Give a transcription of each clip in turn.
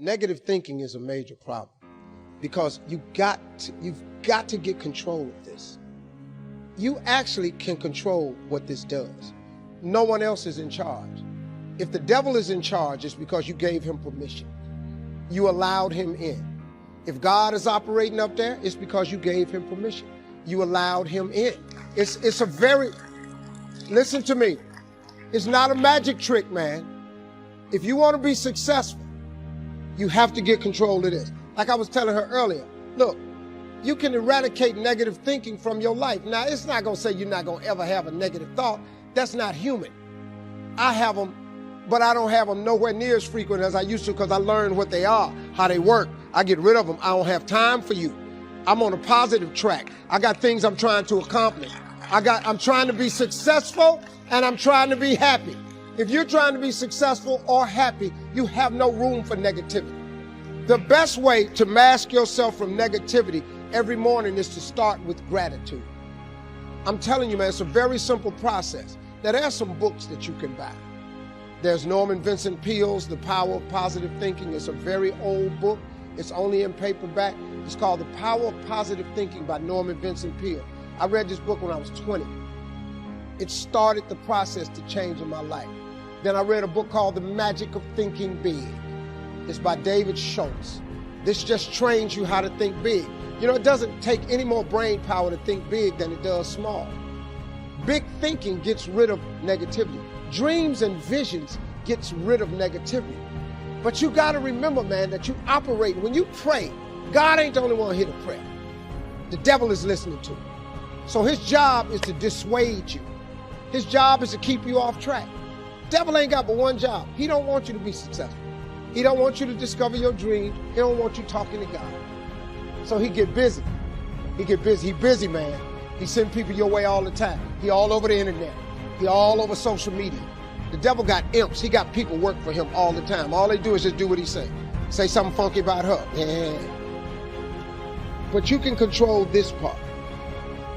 Negative thinking is a major problem because you've got to get control of this. You actually can control what this does. No one else is in charge. If the devil is in charge, it's because you gave him permission. You allowed him in. If God is operating up there, it's because you gave him permission. You allowed him in. It's a very, listen to me, it's not a magic trick, man. If you want to be successful, you have to get control of this. Like I was telling her earlier, look, you can eradicate negative thinking from your life. Now, it's not going to say you're not going to ever have a negative thought. That's not human. I have them, but I don't have them nowhere near as frequent as I used to because I learned what they are, how they work. I get rid of them. I don't have time for you. I'm on a positive track. I got things I'm trying to accomplish. I'm trying to be successful and I'm trying to be happy. If you're trying to be successful or happy, you have no room for negativity. The best way to mask yourself from negativity every morning is to start with gratitude. I'm telling you, man, it's a very simple process. Now, there are some books that you can buy. There's Norman Vincent Peale's The Power of Positive Thinking. It's a very old book. It's only in paperback. It's called The Power of Positive Thinking by Norman Vincent Peale. I read this book when I was 20. It started the process to change in my life. Then I read a book called The Magic of Thinking Big. It's by David Schultz. This just trains you how to think big. You know, it doesn't take any more brain power to think big than it does small. Big thinking gets rid of negativity. Dreams and visions gets rid of negativity. But you got to remember, man, that you operate. When you pray, God ain't the only one here to pray. The devil is listening to you. So his job is to dissuade you. His job is to keep you off track. Devil ain't got but one job. He don't want you to be successful. He don't want you to discover your dreams. He don't want you talking to God. So he get busy. He get busy. He busy, man. He send people your way all the time. He all over the internet. He all over social media. The devil got imps. He got people work for him all the time. All they do is just do what he say. Say something funky about her. Yeah. But you can control this part.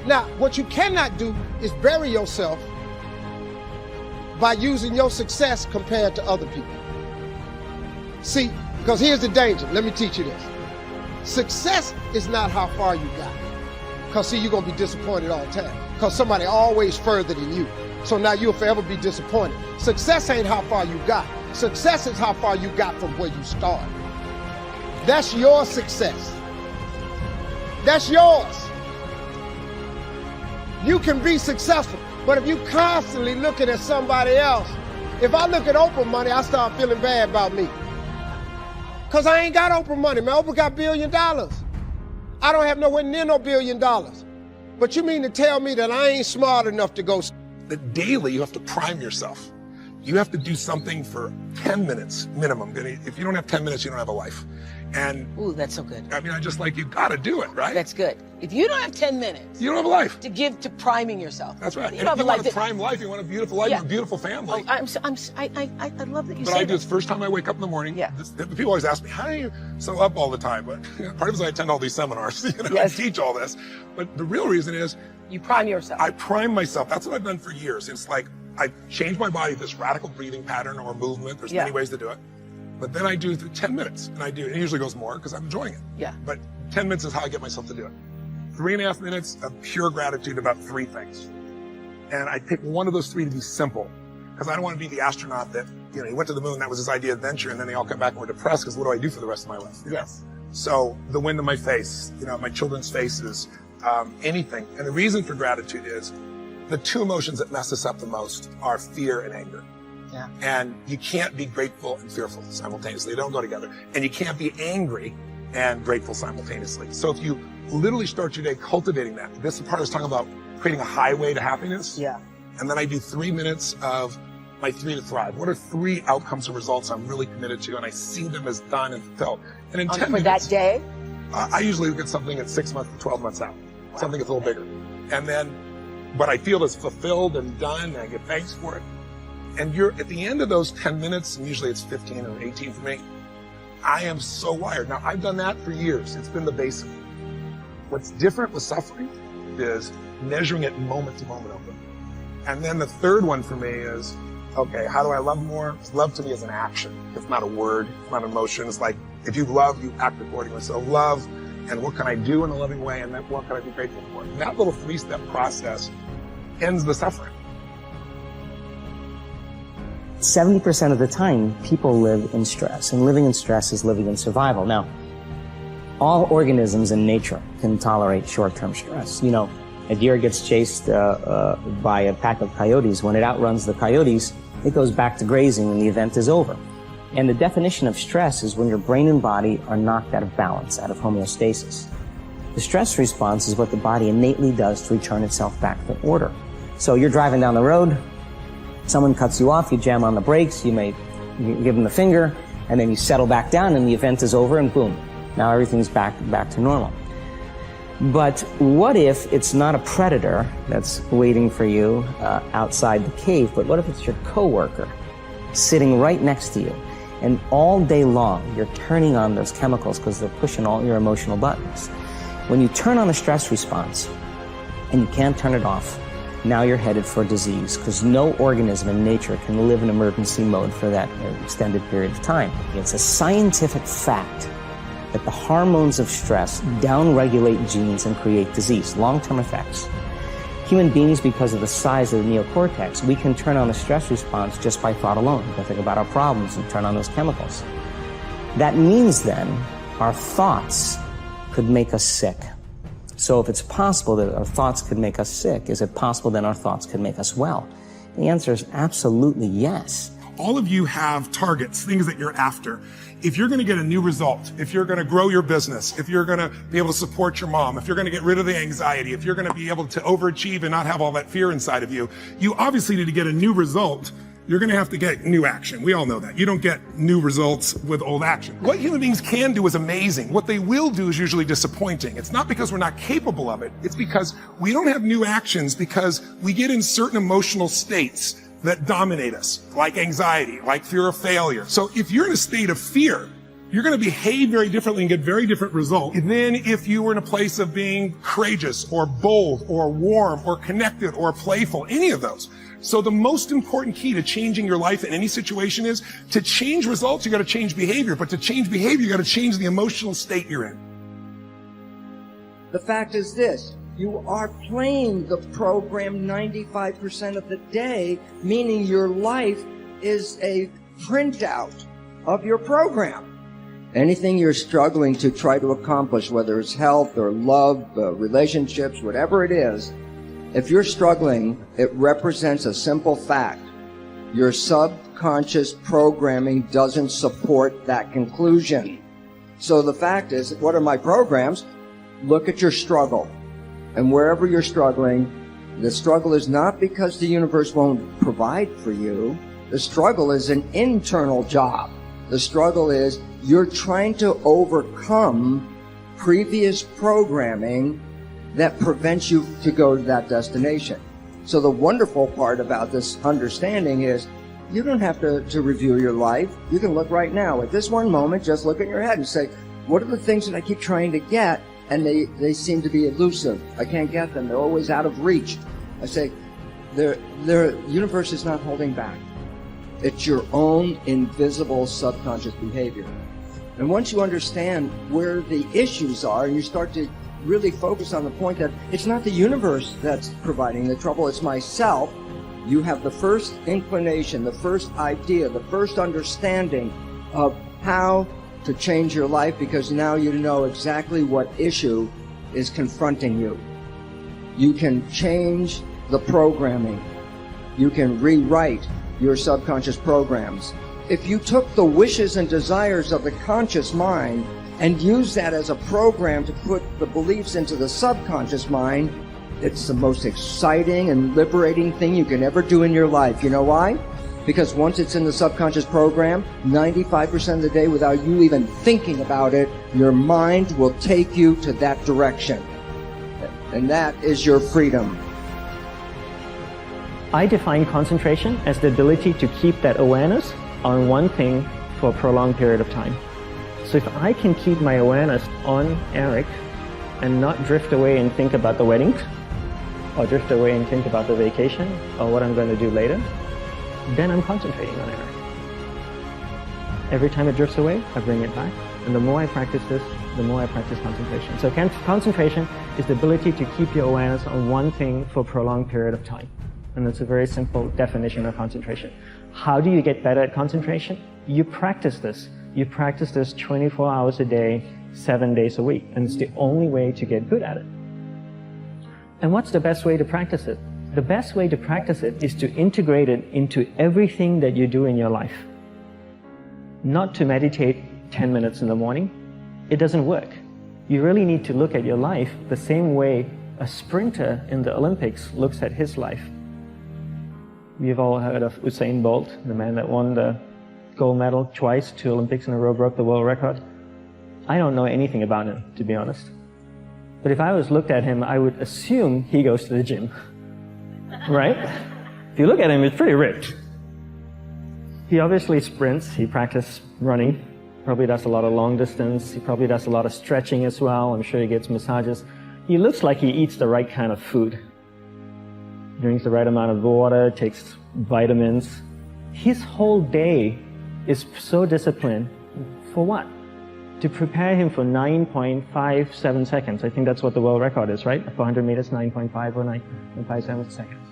Now, what you cannot do is bury yourself by using your success compared to other people. See, because here's the danger. Let me teach you this. Success is not how far you got. Because see, you're going to be disappointed all the time. Because somebody always further than you. So now you'll forever be disappointed. Success ain't how far you got. Success is how far you got from where you started. That's your success. That's yours. You can be successful, but if you constantly looking at somebody else, if I look at Oprah money, I start feeling bad about me. Because I ain't got Oprah money, man. Oprah got $1 billion. I don't have nowhere near no $1 billion. But you mean to tell me that I ain't smart enough to go? That daily you have to prime yourself. You have to do something for 10 minutes minimum. If you don't have 10 minutes, you don't have a life. And ooh, that's so good. I mean, I just like, you gotta do it, right? That's good. If you don't have 10 minutes, you don't have a life to give to priming yourself. That's right. You And if you want a prime life, you want a beautiful life, a beautiful family. Oh, I love that you but say I do this first time I wake up in the morning. Yeah. People always ask me, how are you so up all the time? But part of it is I attend all these seminars. Yes. I teach all this. But the real reason is you prime yourself. I prime myself. That's what I've done for years. It's like I changed my body, this radical breathing pattern or movement. There's many ways to do it. But then I do 10 minutes, and it usually goes more because I'm enjoying it. Yeah. But 10 minutes is how I get myself to do it. 3.5 minutes of pure gratitude about 3 things. And I pick one of those 3 to be simple, because I don't want to be the astronaut that, he went to the moon, that was his idea of adventure, and then they all come back and were depressed because what do I do for the rest of my life? Yes. So the wind in my face, my children's faces, anything. And the reason for gratitude is the 2 emotions that mess us up the most are fear and anger. Yeah. And you can't be grateful and fearful simultaneously. They don't go together. And you can't be angry and grateful simultaneously. So if you literally start your day cultivating that, this is the part I was talking about, creating a highway to happiness. Yeah. And then I do 3 minutes of my 3 to thrive. What are 3 outcomes or results I'm really committed to? And I see them as done and fulfilled. And in 10 minutes. For that day? I usually look at something at 6 months to 12 months out. Wow. Something that's a little bigger. And then what I feel is fulfilled and done, and I get thanks for it. And at the end of those 10 minutes, and usually it's 15 or 18 for me, I am so wired. Now, I've done that for years. It's been the basic. What's different with suffering is measuring it moment to moment over. And then the third one for me is okay, how do I love more? Love to me is an action. It's not a word, it's not an emotion. It's like, if you love, you act accordingly. So love, and what can I do in a loving way, and then what can I be grateful for? And that little 3-step process ends the suffering. 70% of the time, people live in stress, and living in stress is living in survival. Now, all organisms in nature can tolerate short-term stress. You know, a deer gets chased by a pack of coyotes. When it outruns the coyotes, it goes back to grazing and the event is over. And the definition of stress is when your brain and body are knocked out of balance, out of homeostasis. The stress response is what the body innately does to return itself back to order. So you're driving down the road, someone cuts you off, you jam on the brakes, you give them the finger, and then you settle back down and the event is over and boom, now everything's back to normal. But what if it's not a predator that's waiting for you outside the cave, but what if it's your coworker sitting right next to you? And all day long, you're turning on those chemicals because they're pushing all your emotional buttons. When you turn on a stress response and you can't turn it off, now you're headed for disease because no organism in nature can live in emergency mode for that extended period of time. It's a scientific fact that the hormones of stress downregulate genes and create disease, long-term effects. Human beings, because of the size of the neocortex, we can turn on the stress response just by thought alone. We can think about our problems and turn on those chemicals. That means then our thoughts could make us sick. So if it's possible that our thoughts could make us sick, is it possible then our thoughts could make us well? The answer is absolutely yes. All of you have targets, things that you're after. If you're going to get a new result, if you're going to grow your business, if you're going to be able to support your mom, if you're going to get rid of the anxiety, if you're going to be able to overachieve and not have all that fear inside of you, you obviously need to get a new result. You're going to have to get new action. We all know that. You don't get new results with old action. What human beings can do is amazing. What they will do is usually disappointing. It's not because we're not capable of it. It's because we don't have new actions because we get in certain emotional states that dominate us, like anxiety, like fear of failure. So if you're in a state of fear, you're going to behave very differently and get very different results than if you were in a place of being courageous or bold or warm or connected or playful, any of those. So the most important key to changing your life in any situation is to change results, you got to change behavior. But to change behavior, you got to change the emotional state you're in. The fact is this. You are playing the program 95% of the day, meaning your life is a printout of your program. Anything you're struggling to try to accomplish, whether it's health or love, relationships, whatever it is, if you're struggling, it represents a simple fact. Your subconscious programming doesn't support that conclusion. So the fact is, what are my programs? Look at your struggle. And wherever you're struggling, the struggle is not because the universe won't provide for you. The struggle is an internal job. The struggle is you're trying to overcome previous programming that prevents you to go to that destination. So the wonderful part about this understanding is you don't have to review your life. You can look right now. At this one moment, just look in your head and say, what are the things that I keep trying to get? And they seem to be elusive. I can't get them. They're always out of reach. I say, the universe is not holding back. It's your own invisible subconscious behavior. And once you understand where the issues are, and you start to really focus on the point that it's not the universe that's providing the trouble, it's myself, you have the first inclination, the first idea, the first understanding of how to change your life, because now you know exactly what issue is confronting you. You can change the programming. You can rewrite your subconscious programs. If you took the wishes and desires of the conscious mind and use that as a program to put the beliefs into the subconscious mind, it's the most exciting and liberating thing you can ever do in your life. You know why? Because once it's in the subconscious program, 95% of the day, without you even thinking about it, your mind will take you to that direction. And that is your freedom. I define concentration as the ability to keep that awareness on one thing for a prolonged period of time. So if I can keep my awareness on Eric and not drift away and think about the wedding, or drift away and think about the vacation, or what I'm going to do later, then I'm concentrating on Eric. Every time it drifts away, I bring it back. And the more I practice this, the more I practice concentration. So concentration is the ability to keep your awareness on one thing for a prolonged period of time. And that's a very simple definition of concentration. How do you get better at concentration? You practice this. You practice this 24 hours a day, 7 days a week. And it's the only way to get good at it. And what's the best way to practice it? The best way to practice it is to integrate it into everything that you do in your life. Not to meditate 10 minutes in the morning. It doesn't work. You really need to look at your life the same way a sprinter in the Olympics looks at his life. We've all heard of Usain Bolt, the man that won the gold medal twice, 2 Olympics in a row, broke the world record. I don't know anything about him, to be honest. But if I was looked at him, I would assume he goes to the gym. Right? If you look at him, he's pretty ripped. He obviously sprints, he practices running, probably does a lot of long distance, he probably does a lot of stretching as well, I'm sure he gets massages. He looks like he eats the right kind of food. Drinks the right amount of water, takes vitamins. His whole day is so disciplined. For what? To prepare him for 9.57 seconds. I think that's what the world record is, right? 400 meters, 9.5 or 9.57 seconds.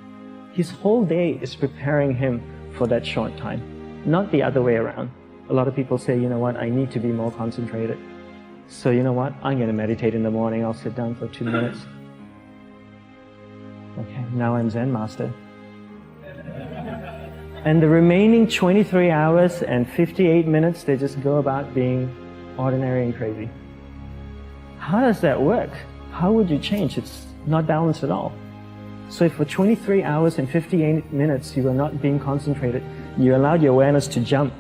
His whole day is preparing him for that short time, not the other way around. A lot of people say, you know what, I need to be more concentrated. So you know what, I'm going to meditate in the morning. I'll sit down for 2 minutes. Okay, now I'm Zen master. And the remaining 23 hours and 58 minutes, they just go about being ordinary and crazy. How does that work? How would you change? It's not balanced at all. So if for 23 hours and 58 minutes you are not being concentrated, you allowed your awareness to jump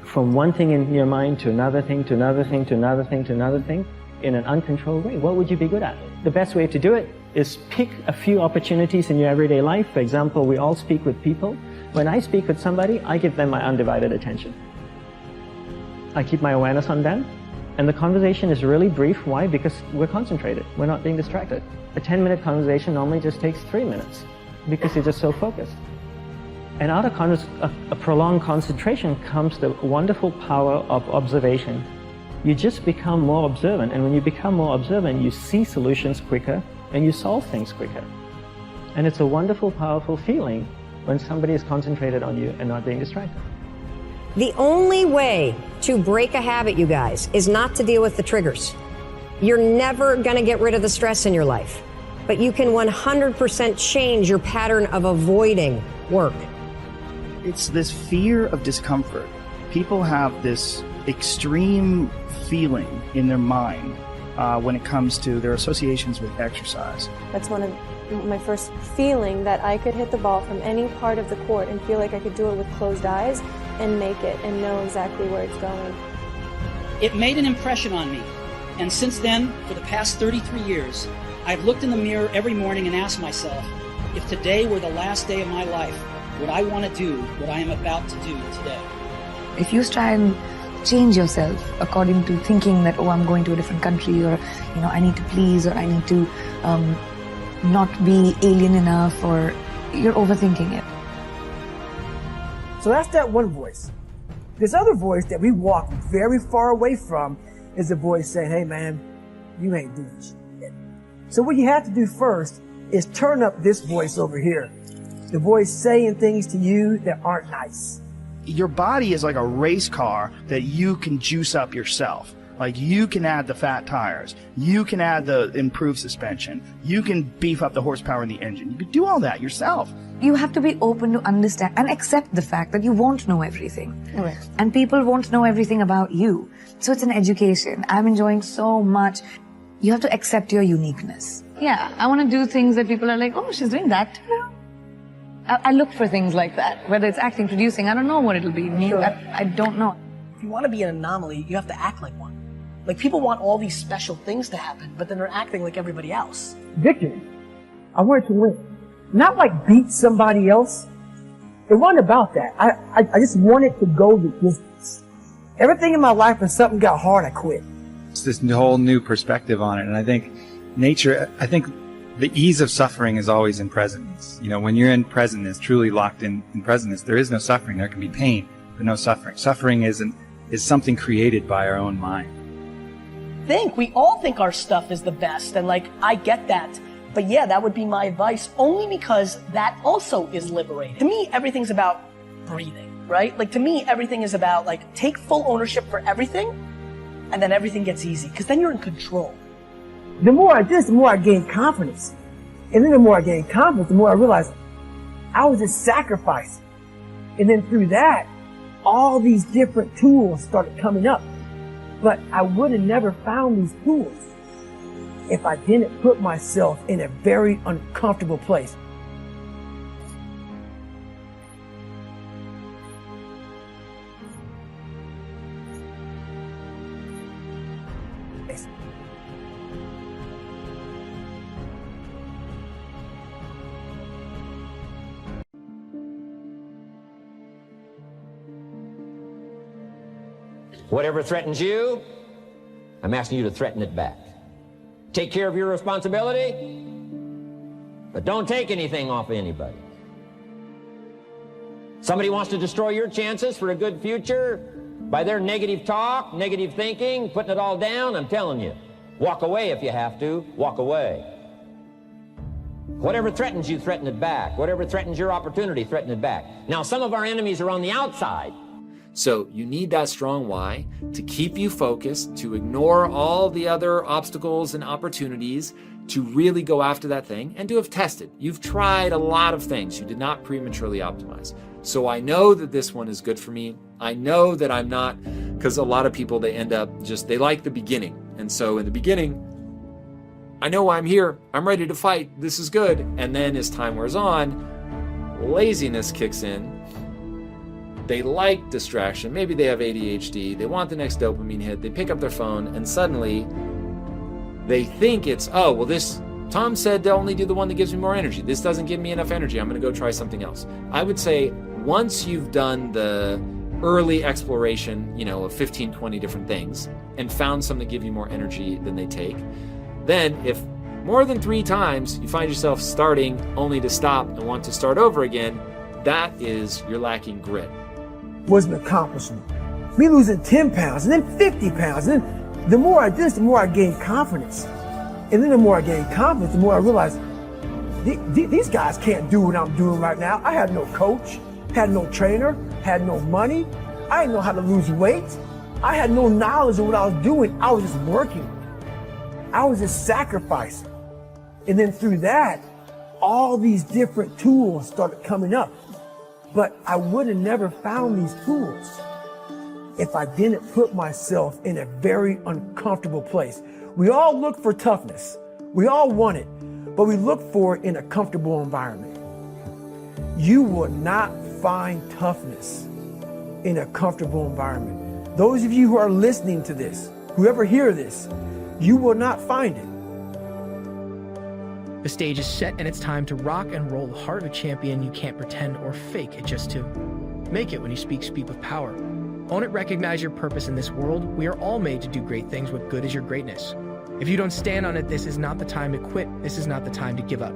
from one thing in your mind to another thing, to another thing, to another thing, to another thing, in an uncontrolled way, what would you be good at? The best way to do it is pick a few opportunities in your everyday life. For example, we all speak with people. When I speak with somebody, I give them my undivided attention. I keep my awareness on them, and the conversation is really brief. Why? Because we're concentrated. We're not being distracted. A 10-minute conversation normally just takes 3 minutes because you're just so focused. And out of a prolonged concentration comes the wonderful power of observation. You just become more observant, and when you become more observant, you see solutions quicker and you solve things quicker. And it's a wonderful, powerful feeling when somebody is concentrated on you and not being distracted. The only way to break a habit, you guys, is not to deal with the triggers. You're never going to get rid of the stress in your life, but you can 100% change your pattern of avoiding work. It's this fear of discomfort. People have this extreme feeling in their mind when it comes to their associations with exercise. That's one of my first feeling, that I could hit the ball from any part of the court and feel like I could do it with closed eyes and make it and know exactly where it's going. It made an impression on me. And since then, for the past 33 years, I've looked in the mirror every morning and asked myself, if today were the last day of my life, would I want to do what I am about to do today? If you try and change yourself according to thinking that, oh, I'm going to a different country, or, you know, I need to please, or I need to not be alien enough, or you're overthinking it. So that's that one voice. This other voice that we walk very far away from is the voice saying, hey man, you ain't doing shit. So what you have to do first is turn up this voice over here. The voice saying things to you that aren't nice. Your body is like a race car that you can juice up yourself. Like, you can add the fat tires, you can add the improved suspension, you can beef up the horsepower in the engine. You can do all that yourself. You have to be open to understand and accept the fact that you won't know everything. Right. And people won't know everything about you. So it's an education. I'm enjoying so much. You have to accept your uniqueness. Yeah, I want to do things that people are like, oh, she's doing that now. I look for things like that, whether it's acting, producing, I don't know what it'll be. Sure. I don't know. If you want to be an anomaly, you have to act like one. Like, people want all these special things to happen, but then they're acting like everybody else. Victory. I wanted to win. Not like beat somebody else. It wasn't about that. I just wanted to go the distance. Everything in my life, when something got hard, I quit. It's this whole new perspective on it. And I think nature, the ease of suffering is always in presence. You know, when you're in presentness, truly locked in presentness, there is no suffering. There can be pain, but no suffering. Suffering is something created by our own mind. We all think our stuff is the best, and like, I get that. But yeah, that would be my advice, only because that also is liberating. To me, everything's about breathing, right? Like, to me, everything is about, like, take full ownership for everything, and then everything gets easy, because then you're in control. The more I did this, the more I gained confidence. And then the more I gained confidence, the more I realized I was just sacrificing. And then through that, all these different tools started coming up. But I would have never found these tools if I didn't put myself in a very uncomfortable place. Whatever threatens you, I'm asking you to threaten it back. Take care of your responsibility, but don't take anything off of anybody. Somebody wants to destroy your chances for a good future by their negative talk, negative thinking, putting it all down. I'm telling you, walk away if you have to. Walk away. Whatever threatens you, threaten it back. Whatever threatens your opportunity, threaten it back. Now, some of our enemies are on the outside. So you need that strong why to keep you focused, to ignore all the other obstacles and opportunities, to really go after that thing and to have tested. You've tried a lot of things. You did not prematurely optimize. So I know that this one is good for me. I know that I'm not, because a lot of people, they end up they like the beginning. And so in the beginning, I know why I'm here. I'm ready to fight. This is good. And then as time wears on, laziness kicks in. They like distraction. Maybe they have ADHD. They want the next dopamine hit. They pick up their phone and suddenly they think it's, oh, well, this, Tom said to only do the one that gives me more energy. This doesn't give me enough energy. I'm going to go try something else. I would say once you've done the early exploration, of 15, 20 different things and found some that give you more energy than they take, then if more than 3 times you find yourself starting only to stop and want to start over again, that is, you're lacking grit. Was an accomplishment. Me losing 10 pounds and then 50 pounds. And then the more I did this, the more I gained confidence. And then the more I gained confidence, the more I realized these guys can't do what I'm doing right now. I had no coach, had no trainer, had no money. I didn't know how to lose weight. I had no knowledge of what I was doing. I was just working. I was just sacrificing. And then through that, all these different tools started coming up. But I would have never found these tools if I didn't put myself in a very uncomfortable place. We all look for toughness. We all want it, but we look for it in a comfortable environment. You will not find toughness in a comfortable environment. Those of you who are listening to this, whoever hear this, you will not find it. The stage is set and it's time to rock and roll the heart of a champion. You can't pretend or fake it just to make it. When you speak with power. Own it, recognize your purpose in this world. We are all made to do great things. What good is your greatness? If you don't stand on it, this is not the time to quit. This is not the time to give up.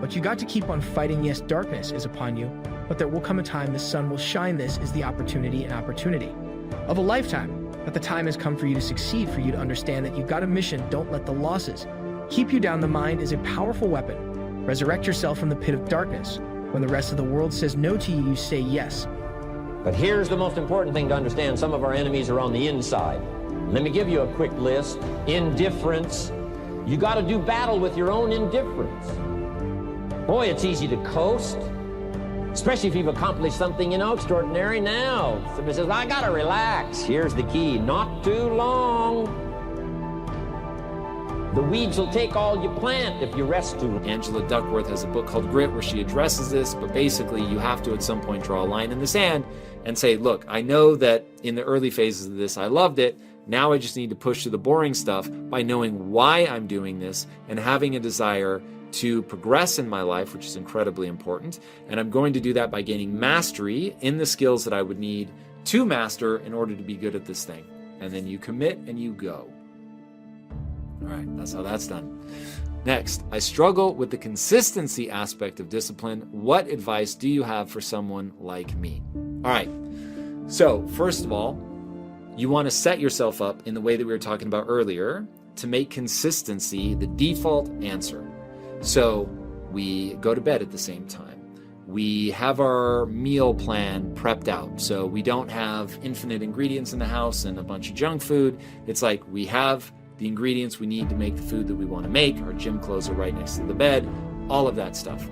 But you got to keep on fighting. Yes, darkness is upon you, but there will come a time the sun will shine. This is the opportunity of a lifetime. But the time has come for you to succeed, for you to understand that you've got a mission. Don't let the losses keep you down. The mind is a powerful weapon. Resurrect yourself from the pit of darkness. When the rest of the world says no to you, you say yes. But here's the most important thing to understand. Some of our enemies are on the inside. Let me give you a quick list. Indifference. You got to do battle with your own indifference. Boy, it's easy to coast, especially if you've accomplished something, extraordinary. Now, somebody says, I got to relax. Here's the key. Not too long. The weeds will take all you plant if you rest too long. Angela Duckworth has a book called Grit where she addresses this, but basically you have to at some point draw a line in the sand and say, look, I know that in the early phases of this, I loved it. Now I just need to push through the boring stuff by knowing why I'm doing this and having a desire to progress in my life, which is incredibly important. And I'm going to do that by gaining mastery in the skills that I would need to master in order to be good at this thing. And then you commit and you go. All right, that's how that's done. Next, I struggle with the consistency aspect of discipline. What advice do you have for someone like me? All right. So first of all, you want to set yourself up in the way that we were talking about earlier to make consistency the default answer. So we go to bed at the same time. We have our meal plan prepped out. So we don't have infinite ingredients in the house and a bunch of junk food. It's like we have the ingredients we need to make the food that we want to make. Our gym clothes are right next to the bed, all of that stuff.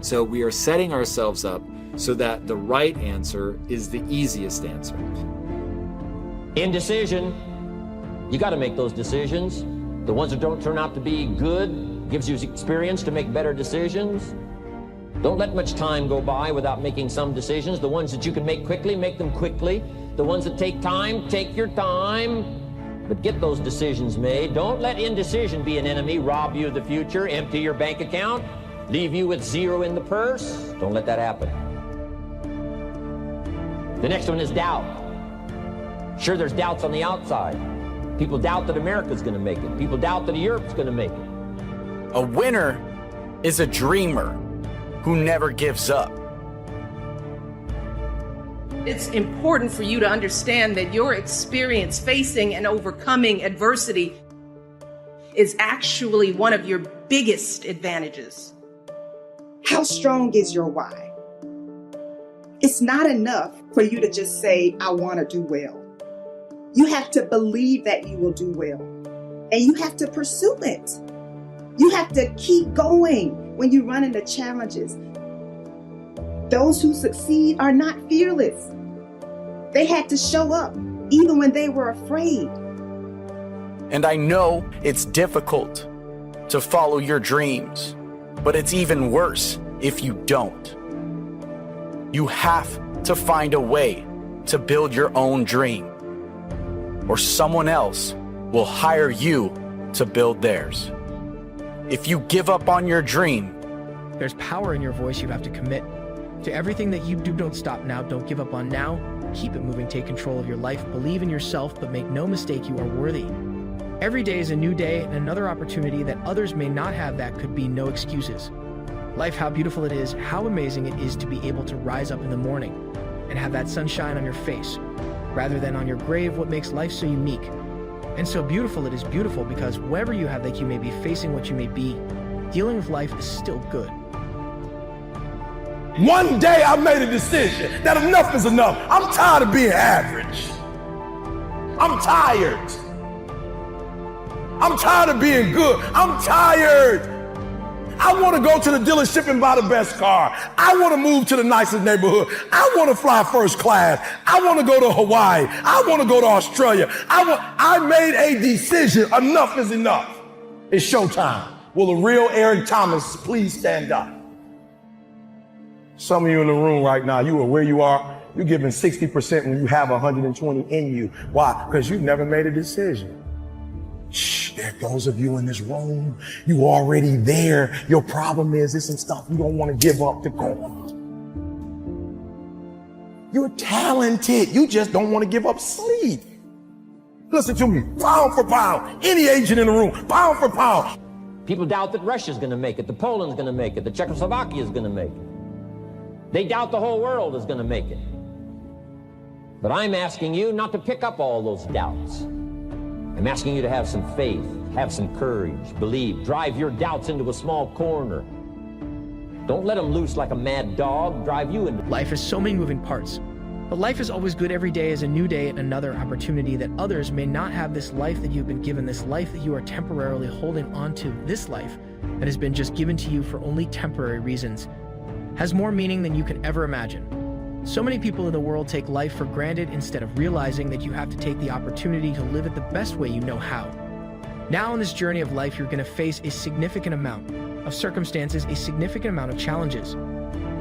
So we are setting ourselves up so that the right answer is the easiest answer. Indecision. You got to make those decisions. The ones that don't turn out to be good gives you experience to make better decisions. Don't let much time go by without making some decisions. The ones that you can make quickly, make them quickly. The ones that take time, take your time. But get those decisions made. Don't let indecision be an enemy, rob you of the future, empty your bank account, leave you with zero in the purse. Don't let that happen. The next one is doubt. Sure, there's doubts on the outside. People doubt that America's going to make it. People doubt that Europe's going to make it. A winner is a dreamer who never gives up. It's important for you to understand that your experience facing and overcoming adversity is actually one of your biggest advantages. How strong is your why? It's not enough for you to just say, I want to do well. You have to believe that you will do well, and you have to pursue it. You have to keep going when you run into challenges. Those who succeed are not fearless. They had to show up even when they were afraid. And I know it's difficult to follow your dreams, but it's even worse if you don't. You have to find a way to build your own dream, or someone else will hire you to build theirs. If you give up on your dream, there's power in your voice. You have to commit to everything that you do. Don't stop now. Don't give up on now. Keep it moving. Take control of your life. Believe in yourself, but make no mistake, you are worthy. Every day is a new day and another opportunity that others may not have. That could be no excuses. Life, how beautiful it is, how amazing it is to be able to rise up in the morning and have that sunshine on your face rather than on your grave. What makes life so unique and so beautiful? It is beautiful because wherever you have that you may be facing, what you may be dealing with, life is still good. One day I made a decision that enough is enough. I'm tired of being average. I'm tired. I'm tired of being good. I'm tired. I want to go to the dealership and buy the best car. I want to move to the nicest neighborhood. I want to fly first class. I want to go to Hawaii. I want to go to Australia. I made a decision. Enough is enough. It's showtime. Will the real Eric Thomas please stand up? Some of you in the room right now, you are where you are. You're giving 60% when you have 120 in you. Why? Because you've never made a decision. Shh, there are those of you in this room, you already there. Your problem is there's some stuff you don't want to give up to go on. You're talented. You just don't want to give up sleep. Listen to me, pound for pound, any agent in the room, pound for pound. People doubt that Russia's going to make it, the Poland's going to make it, the Czechoslovakia is going to make it. They doubt the whole world is going to make it. But I'm asking you not to pick up all those doubts. I'm asking you to have some faith, have some courage, believe, drive your doubts into a small corner. Don't let them loose like a mad dog, drive you into... Life has so many moving parts, but life is always good. Every day is a new day and another opportunity that others may not have. This life that you've been given, this life that you are temporarily holding on to, this life that has been just given to you for only temporary reasons, has more meaning than you can ever imagine. So many people in the world take life for granted instead of realizing that you have to take the opportunity to live it the best way you know how. Now in this journey of life, you're going to face a significant amount of circumstances, a significant amount of challenges.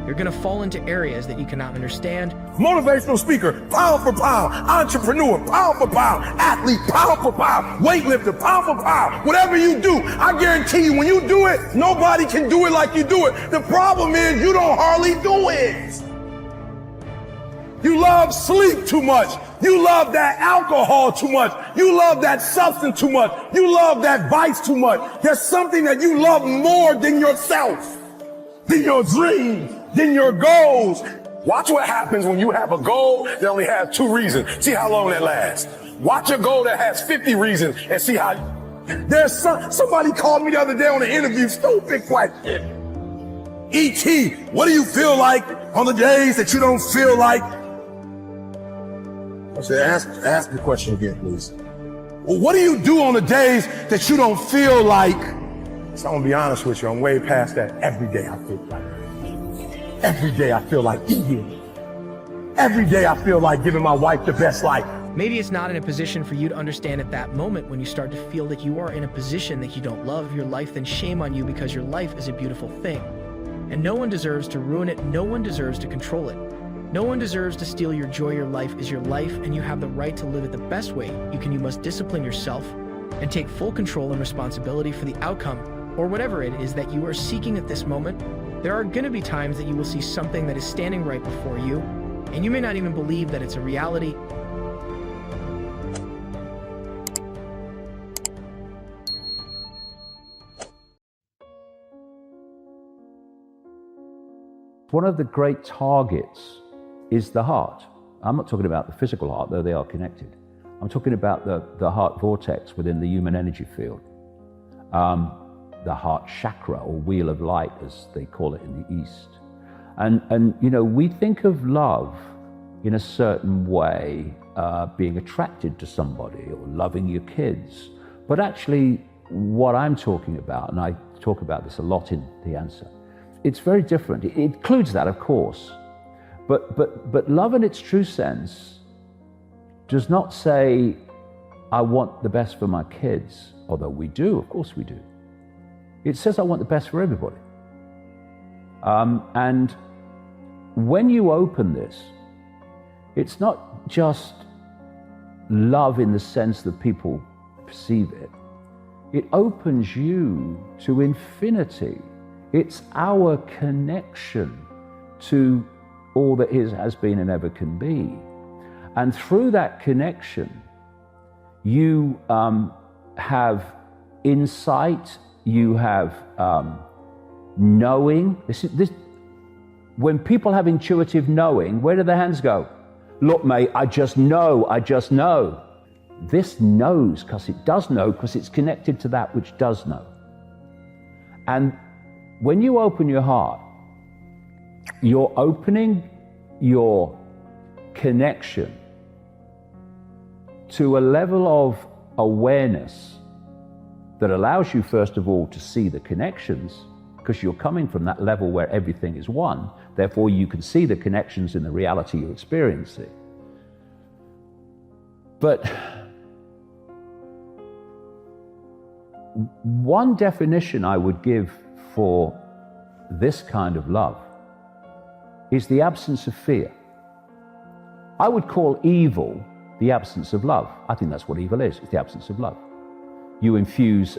You're going to fall into areas that you cannot understand. Motivational speaker, pound for pound. Entrepreneur, pound for pound. Athlete, pound for pound. Weightlifter, pound for pound. Whatever you do, I guarantee you, when you do it, nobody can do it like you do it. The problem is you don't hardly do it. You love sleep too much. You love that alcohol too much. You love that substance too much. You love that vice too much. There's something that you love more than yourself, than your dreams, than your goals. Watch what happens when you have a goal that only has 2 reasons. See how long that lasts. Watch a goal that has 50 reasons and see how. There's somebody called me the other day on an interview, stupid question. E.T., what do you feel like on the days that you don't feel like? I said, ask the question again, please. Well, what do you do on the days that you don't feel like? So I'm gonna be honest with you, I'm way past that. Every day I feel like it. Every day I feel like eating. Every day I feel like giving my wife the best life. Maybe it's not in a position for you to understand at that moment when you start to feel that you are in a position that you don't love your life, then shame on you because your life is a beautiful thing. And no one deserves to ruin it, no one deserves to control it. No one deserves to steal your joy. Your life is your life, and you have the right to live it the best way you can. You must discipline yourself and take full control and responsibility for the outcome, or whatever it is that you are seeking at this moment. There are going to be times that you will see something that is standing right before you, and you may not even believe that it's a reality. One of the great targets is the heart. I'm not talking about the physical heart, though they are connected. I'm talking about the heart vortex within the human energy field. The heart chakra, or wheel of light, as they call it in the East. And you know, we think of love in a certain way, being attracted to somebody or loving your kids. But actually, what I'm talking about, and I talk about this a lot in The Answer, it's very different. It includes that, of course. But love in its true sense does not say, I want the best for my kids, although we do, of course we do. It says, I want the best for everybody. And when you open this, it's not just love in the sense that people perceive it. It opens you to infinity. It's our connection to all that is, has been, and ever can be. And through that connection, you have insight, you have knowing. When people have intuitive knowing, where do their hands go? Look, mate, I just know, I just know. This knows because it does know, because it's connected to that which does know. And when you open your heart, you're opening your connection to a level of awareness that allows you, first of all, to see the connections, because you're coming from that level where everything is one. Therefore, you can see the connections in the reality you're experiencing. But one definition I would give for this kind of love is the absence of fear. I would call evil the absence of love. I think that's what evil is. It's the absence of love. You infuse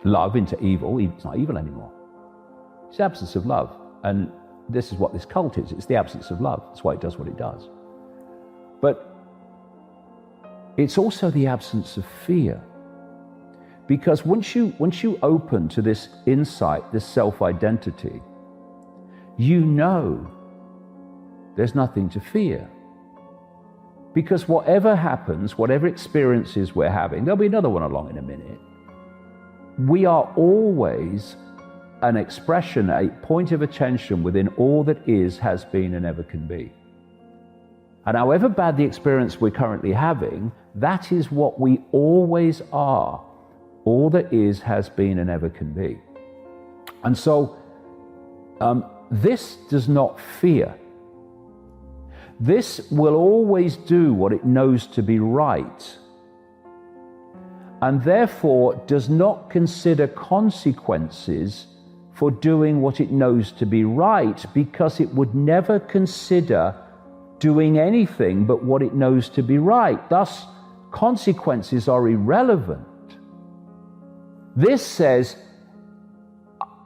love into evil, it's not evil anymore. It's the absence of love. And this is what this cult is. It's the absence of love. That's why it does what it does. But it's also the absence of fear. Because once you open to this insight, this self-identity, you know there's nothing to fear. Because whatever happens, whatever experiences we're having, there'll be another one along in a minute, we are always an expression, a point of attention within all that is, has been, and ever can be. And however bad the experience we're currently having, that is what we always are. All that is, has been, and ever can be. And so, this does not fear. This will always do what it knows to be right, and therefore does not consider consequences for doing what it knows to be right, because it would never consider doing anything but what it knows to be right. Thus, consequences are irrelevant. This says,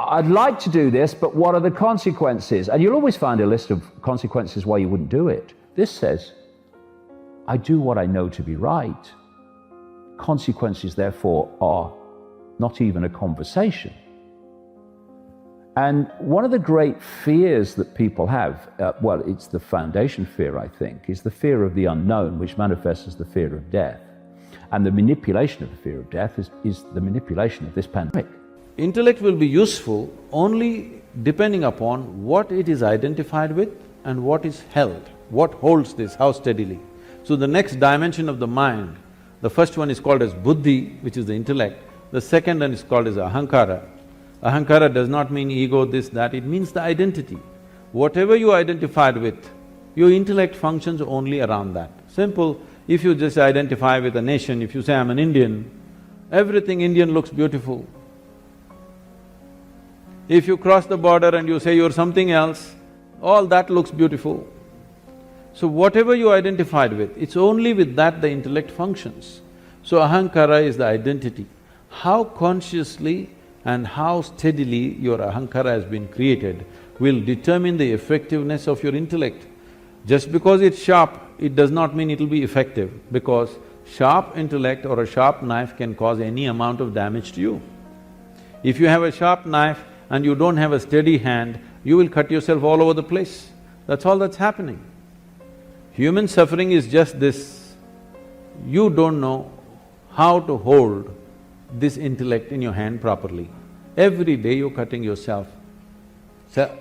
I'd like to do this, but what are the consequences? And you'll always find a list of consequences why you wouldn't do it. This says, I do what I know to be right. Consequences, therefore, are not even a conversation. And one of the great fears that people have, well, it's the foundation fear, I think, is the fear of the unknown, which manifests as the fear of death. And the manipulation of the fear of death is the manipulation of this pandemic. Intellect will be useful only depending upon what it is identified with and what is held, what holds this, how steadily. So the next dimension of the mind, the first one is called as buddhi, which is the intellect. The second one is called as ahankara. Ahankara does not mean ego, this, that, it means the identity. Whatever you identified with, your intellect functions only around that. Simple, if you just identify with a nation, if you say, I'm an Indian, everything Indian looks beautiful. If you cross the border and you say you're something else, all that looks beautiful. So whatever you identified with, it's only with that the intellect functions. So ahankara is the identity. How consciously and how steadily your ahankara has been created will determine the effectiveness of your intellect. Just because it's sharp, it does not mean it'll be effective, because sharp intellect or a sharp knife can cause any amount of damage to you. If you have a sharp knife and you don't have a steady hand, you will cut yourself all over the place. That's all that's happening. Human suffering is just this. You don't know how to hold this intellect in your hand properly. Every day you're cutting yourself.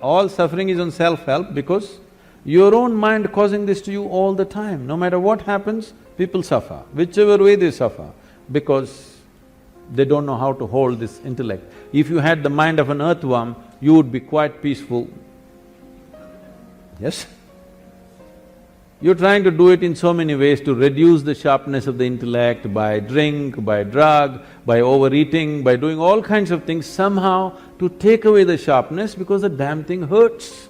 All suffering is on self-help because your own mind causing this to you all the time. No matter what happens, people suffer, whichever way they suffer, because they don't know how to hold this intellect. If you had the mind of an earthworm, you would be quite peaceful. Yes? You're trying to do it in so many ways to reduce the sharpness of the intellect by drink, by drug, by overeating, by doing all kinds of things somehow to take away the sharpness because the damn thing hurts.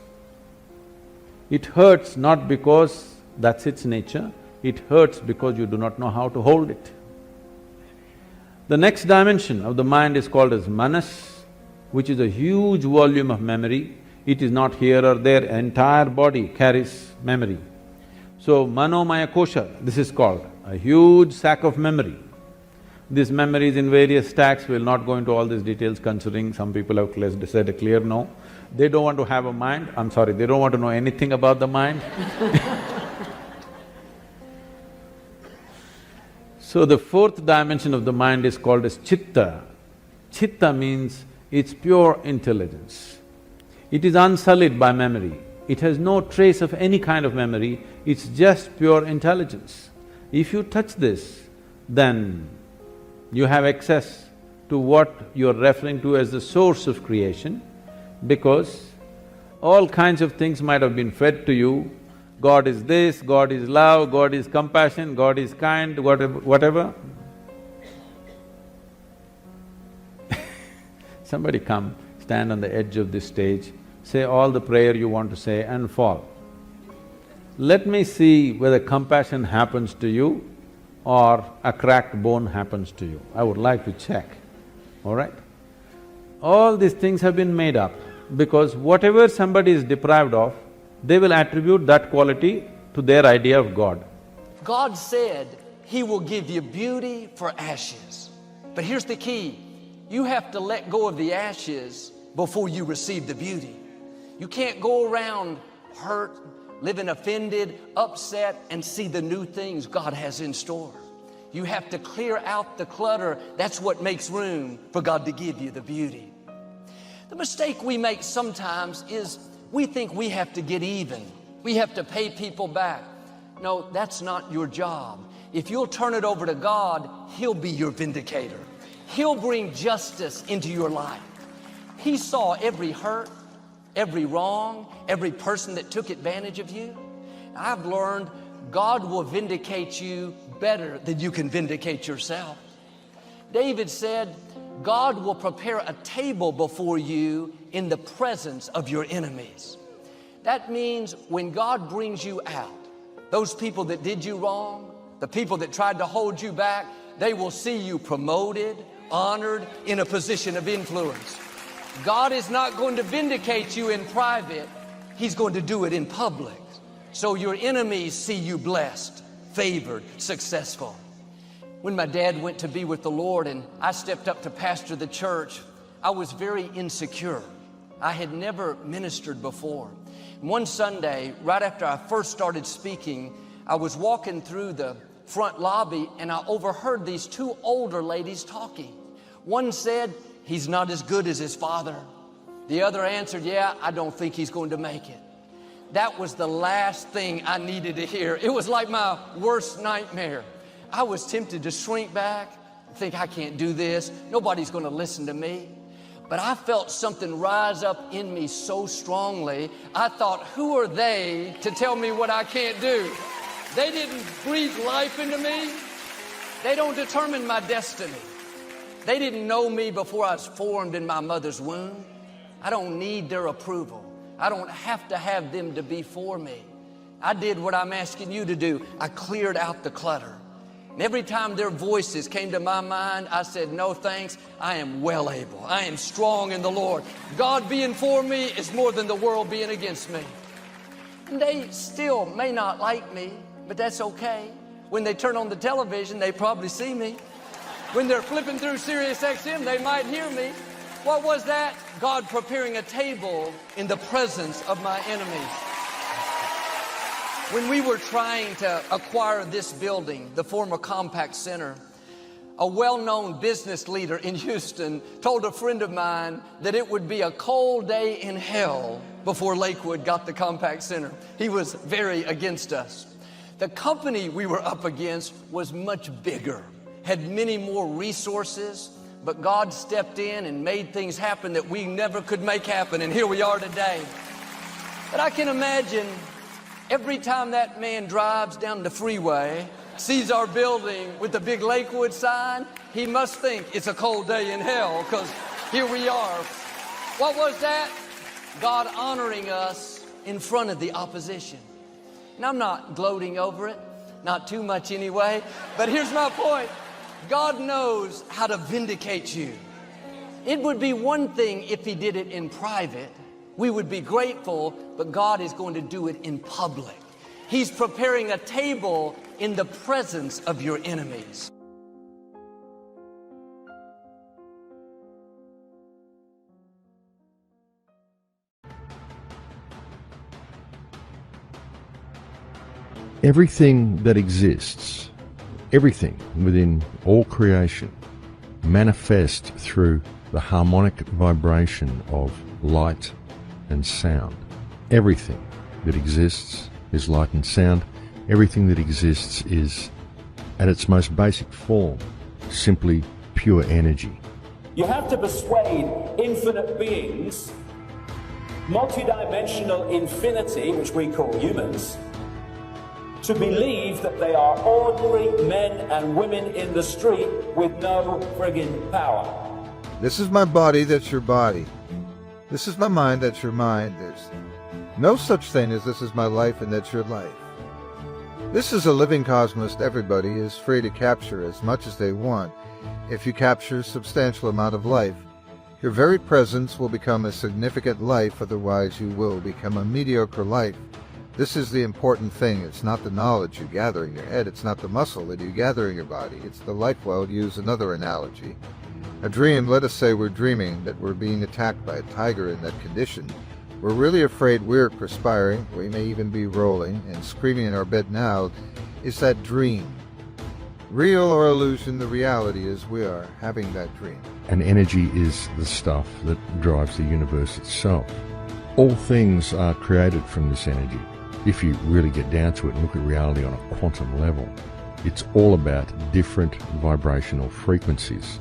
It hurts not because that's its nature, it hurts because you do not know how to hold it. The next dimension of the mind is called as manas, which is a huge volume of memory. It is not here or there, entire body carries memory. So, manomaya kosha, this is called, a huge sack of memory. This memory is in various stacks, we'll not go into all these details considering some people have said a clear no. They don't want to have a mind, I'm sorry, they don't want to know anything about the mind. So the fourth dimension of the mind is called as chitta. Chitta means it's pure intelligence. It is unsullied by memory. It has no trace of any kind of memory, it's just pure intelligence. If you touch this, then you have access to what you're referring to as the source of creation, because all kinds of things might have been fed to you. God is this, God is love, God is compassion, God is kind, whatever. Somebody come, stand on the edge of this stage, say all the prayer you want to say and fall. Let me see whether compassion happens to you or a cracked bone happens to you. I would like to check, all right? All these things have been made up because whatever somebody is deprived of, they will attribute that quality to their idea of God. God said He will give you beauty for ashes. But here's the key, you have to let go of the ashes before you receive the beauty. You can't go around hurt, living offended, upset, and see the new things God has in store. You have to clear out the clutter. That's what makes room for God to give you the beauty. The mistake we make sometimes is we think we have to get even. We have to pay people back. No, that's not your job. If you'll turn it over to God, He'll be your vindicator. He'll bring justice into your life. He saw every hurt, every wrong, every person that took advantage of you. I've learned God will vindicate you better than you can vindicate yourself. David said, God will prepare a table before you in the presence of your enemies. That means when God brings you out, those people that did you wrong, the people that tried to hold you back, they will see you promoted, honored, in a position of influence. God is not going to vindicate you in private. He's going to do it in public. So your enemies see you blessed, favored, successful. When my dad went to be with the Lord and I stepped up to pastor the church, I was very insecure. I had never ministered before. One Sunday, right after I first started speaking, I was walking through the front lobby and I overheard these two older ladies talking. One said, "He's not as good as his father." The other answered, "Yeah, I don't think he's going to make it." That was the last thing I needed to hear. It was like my worst nightmare. I was tempted to shrink back, think I can't do this. Nobody's going to listen to me. But I felt something rise up in me so strongly. I thought, who are they to tell me what I can't do? They didn't breathe life into me. They don't determine my destiny. They didn't know me before I was formed in my mother's womb. I don't need their approval. I don't have to have them to be for me. I did what I'm asking you to do. I cleared out the clutter. And every time their voices came to my mind, I said, no thanks, I am well able. I am strong in the Lord. God being for me is more than the world being against me. And they still may not like me, but that's okay. When they turn on the television, they probably see me. When they're flipping through Sirius XM, they might hear me. What was that? God preparing a table in the presence of my enemies. When we were trying to acquire this building, the former Compaq Center, a well-known business leader in Houston told a friend of mine that it would be a cold day in hell before Lakewood got the Compaq Center. He was very against us. The company we were up against was much bigger, had many more resources, but God stepped in and made things happen that we never could make happen, and here we are today. But I can imagine every time that man drives down the freeway, sees our building with the big Lakewood sign, he must think it's a cold day in hell, because here we are. What was that? God honoring us in front of the opposition. And I'm not gloating over it, not too much anyway, but here's my point. God knows how to vindicate you. It would be one thing if he did it in private. We would be grateful, but God is going to do it in public. He's preparing a table in the presence of your enemies. Everything that exists, everything within all creation, manifests through the harmonic vibration of light and sound. Everything that exists is light and sound. Everything that exists is, at its most basic form, simply pure energy. You have to persuade infinite beings, multidimensional infinity, which we call humans, to believe that they are ordinary men and women in the street with no friggin' power. This is my body, that's your body. This is my mind, that's your mind. There's no such thing as this is my life and that's your life. This is a living cosmos. Everybody is free to capture as much as they want. If you capture a substantial amount of life, your very presence will become a significant life, otherwise you will become a mediocre life. This is the important thing. It's not the knowledge you gather in your head. It's not the muscle that you gather in your body. It's the life well. Use another analogy. A dream, let us say we're dreaming that we're being attacked by a tiger in that condition. We're really afraid, we're perspiring, we may even be rolling and screaming in our bed now. Is that dream? Real or illusion, the reality is we are having that dream. And energy is the stuff that drives the universe itself. All things are created from this energy. If you really get down to it and look at reality on a quantum level, it's all about different vibrational frequencies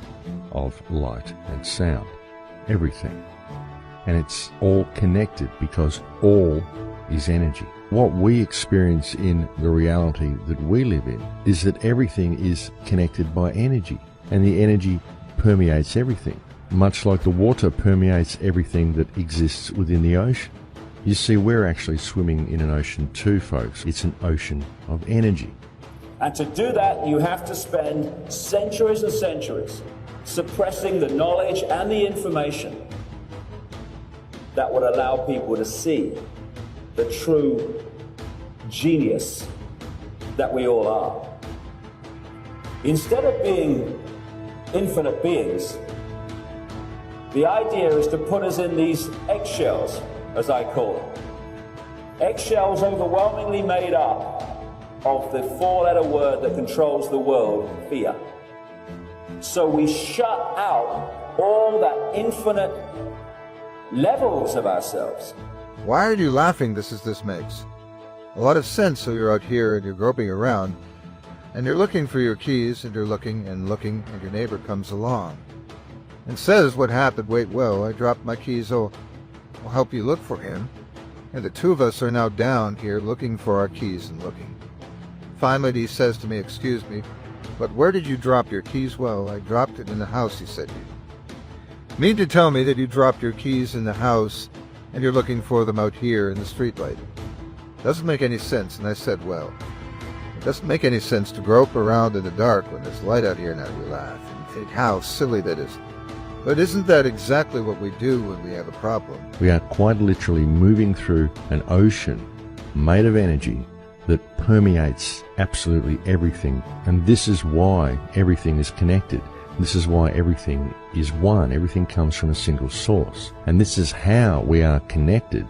of light and sound. Everything. And it's all connected because all is energy. What we experience in the reality that we live in is that everything is connected by energy, and the energy permeates everything, much like the water permeates everything that exists within the ocean. You see, we're actually swimming in an ocean too, folks. It's an ocean of energy. And to do that, you have to spend centuries and centuries suppressing the knowledge and the information that would allow people to see the true genius that we all are. Instead of being infinite beings, the idea is to put us in these eggshells, as I call them. Eggshells overwhelmingly made up of the four-letter word that controls the world, fear. So we shut out all that infinite levels of ourselves. Why are you laughing? This makes a lot of sense. So you're out here and you're groping around and you're looking for your keys and you're looking and looking and your neighbor comes along and says what happened. Wait, well, I dropped my keys. Oh, I'll help you look for him. And the two of us are now down here looking for our keys and looking. Finally, he says to me, excuse me, but where did you drop your keys? Well, I dropped it in the house, he said. You mean to tell me that you dropped your keys in the house and you're looking for them out here in the streetlight? Doesn't make any sense. And I said, well, it doesn't make any sense to grope around in the dark when there's light out here. Now you laugh and think how silly that is. But isn't that exactly what we do when we have a problem? We are quite literally moving through an ocean made of energy that permeates absolutely everything. And this is why everything is connected. This is why everything is one. Everything comes from a single source. And this is how we are connected,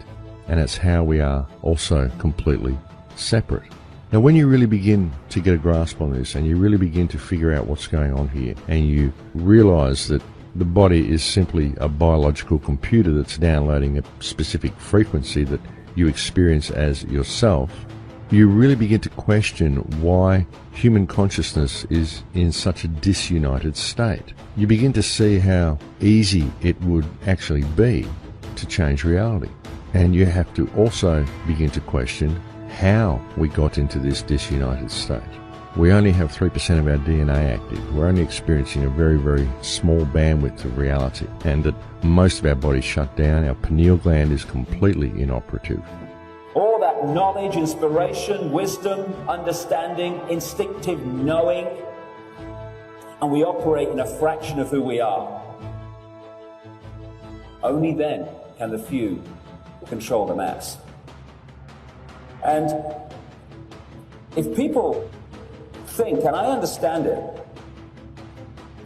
and it's how we are also completely separate. Now, when you really begin to get a grasp on this, and you really begin to figure out what's going on here, and you realize that the body is simply a biological computer that's downloading a specific frequency that you experience as yourself, you really begin to question why human consciousness is in such a disunited state. You begin to see how easy it would actually be to change reality. And you have to also begin to question how we got into this disunited state. We only have 3% of our DNA active. We're only experiencing a very, very small bandwidth of reality. And that most of our body's shut down. Our pineal gland is completely inoperative. All that knowledge, inspiration, wisdom, understanding, instinctive knowing, and we operate in a fraction of who we are. Only then can the few control the mass. And if people think, and I understand it,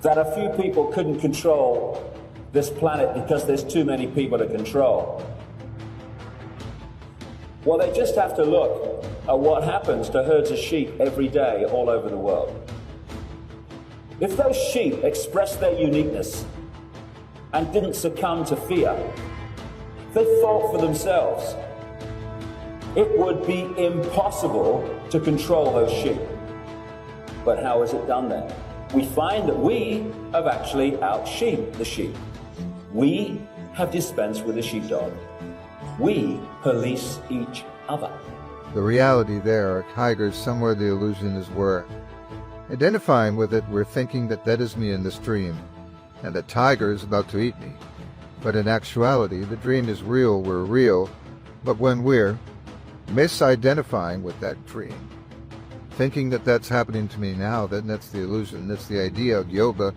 that a few people couldn't control this planet because there's too many people to control, well, they just have to look at what happens to herds of sheep every day all over the world. If those sheep expressed their uniqueness and didn't succumb to fear, they thought for themselves, it would be impossible to control those sheep. But how is it done then? We find that we have actually out-sheeped the sheep. We have dispensed with the sheepdog. We police each other. The reality there are tigers somewhere the illusion is we're identifying with it. We're thinking that that is me in this dream, and the tiger is about to eat me. But in actuality, the dream is real, we're real, but when we're misidentifying with that dream, thinking that that's happening to me now, then that's the illusion, that's the idea of yoga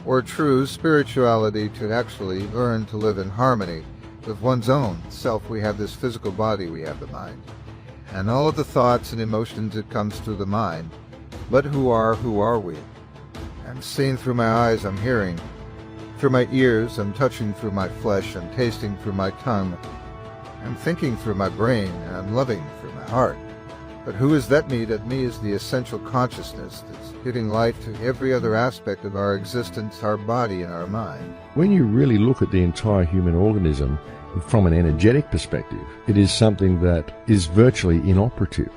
or true spirituality, to actually learn to live in harmony with one's own self. We have this physical body, we have the mind, and all of the thoughts and emotions that comes through the mind. But who are we? I'm seeing through my eyes, I'm hearing through my ears, I'm touching through my flesh, I'm tasting through my tongue, I'm thinking through my brain, and I'm loving through my heart. But who is that me? That me is the essential consciousness that's giving life to every other aspect of our existence, our body and our mind. When you really look at the entire human organism from an energetic perspective, it is something that is virtually inoperative.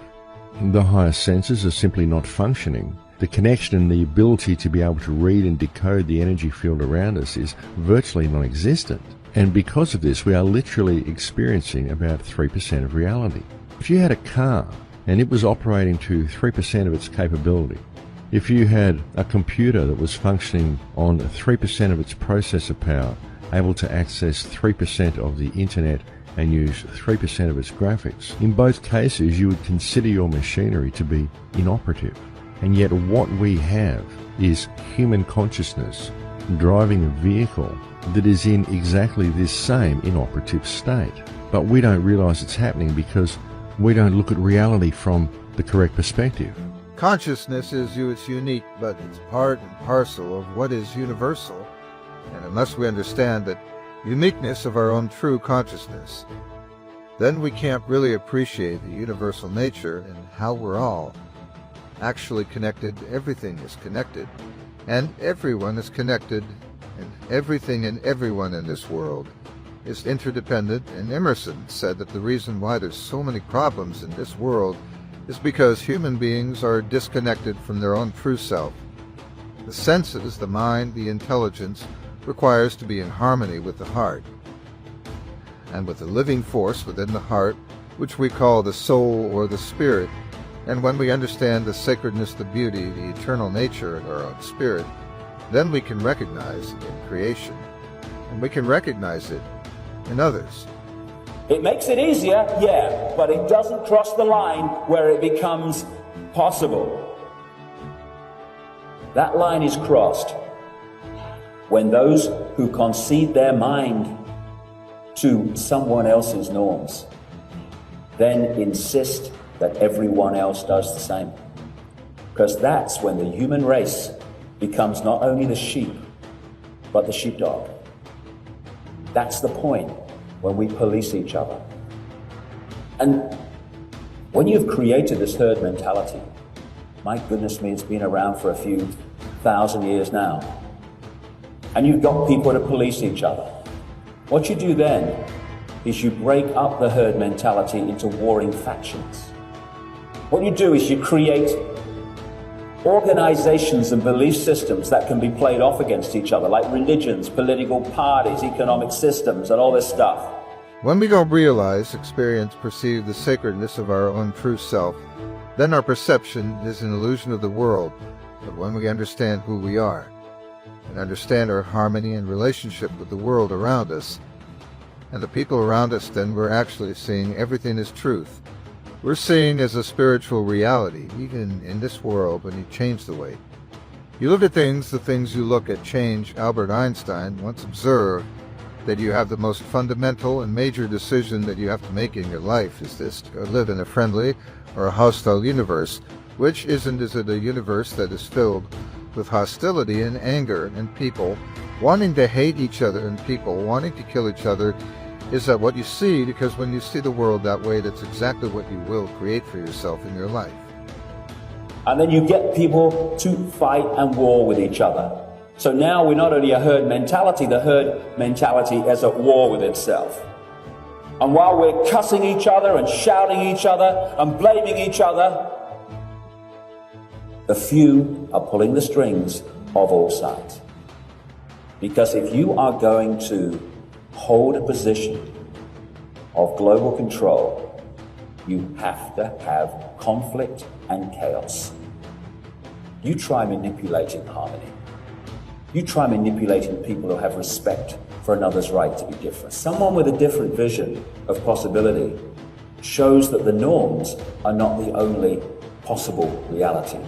The higher senses are simply not functioning. The connection and the ability to be able to read and decode the energy field around us is virtually non-existent. And because of this, we are literally experiencing about 3% of reality. If you had a car and it was operating to 3% of its capability, if you had a computer that was functioning on 3% of its processor power, able to access 3% of the internet and use 3% of its graphics, in both cases you would consider your machinery to be inoperative. And yet what we have is human consciousness, 3% of reality. If you had a car and it was operating to 3% of its capability, if you had a computer that was functioning on 3% of its processor power, able to access 3% of its graphics, in both cases you would consider your machinery to be inoperative. And yet what we have is human consciousness, driving a vehicle that is in exactly this same inoperative state. But we don't realize it's happening because we don't look at reality from the correct perspective. Consciousness is unique, but it's part and parcel of what is universal. And unless we understand that uniqueness of our own true consciousness, then we can't really appreciate the universal nature and how we're all actually connected. Everything is connected, and everyone is connected, and everything and everyone in this world is interdependent. And Emerson said that the reason why there's so many problems in this world is because human beings are disconnected from their own true self. The senses, the mind, the intelligence requires to be in harmony with the heart and with the living force within the heart, which we call the soul or the spirit. And when we understand the sacredness, the beauty, the eternal nature of our own spirit, then we can recognize it in creation, and we can recognize it in others. It makes it easier, yeah, but it doesn't cross the line where it becomes possible. That line is crossed when those who concede their mind to someone else's norms then insist that everyone else does the same. Because that's when the human race becomes not only the sheep, but the sheepdog. That's the point when we police each other. And when you've created this herd mentality, my goodness me, it's been around for a few thousand years now, and you've got people to police each other, what you do then is you break up the herd mentality into warring factions. What you do is you create organizations and belief systems that can be played off against each other, like religions, political parties, economic systems, and all this stuff. When we don't realize, experience, perceive the sacredness of our own true self, then our perception is an illusion of the world. But when we understand who we are, and understand our harmony and relationship with the world around us, and the people around us, then we're actually seeing everything as truth. We're seeing as a spiritual reality, even in this world, when you change the way you look at things, the things you look at change. Albert Einstein once observed that you have the most fundamental and major decision that you have to make in your life is this: to live in a friendly or a hostile universe. Which isn't, is it a universe that is filled with hostility and anger and people wanting to hate each other and people wanting to kill each other? Is that what you see? Because when you see the world that way, that's exactly what you will create for yourself in your life. And then you get people to fight and war with each other. So now we're not only a herd mentality, the herd mentality is at war with itself. And while we're cussing each other and shouting each other and blaming each other, the few are pulling the strings of all sides. Because if you are going to hold a position of global control, you have to have conflict and chaos. You try manipulating harmony. You try manipulating people who have respect for another's right to be different. Someone with a different vision of possibility shows that the norms are not the only possible reality.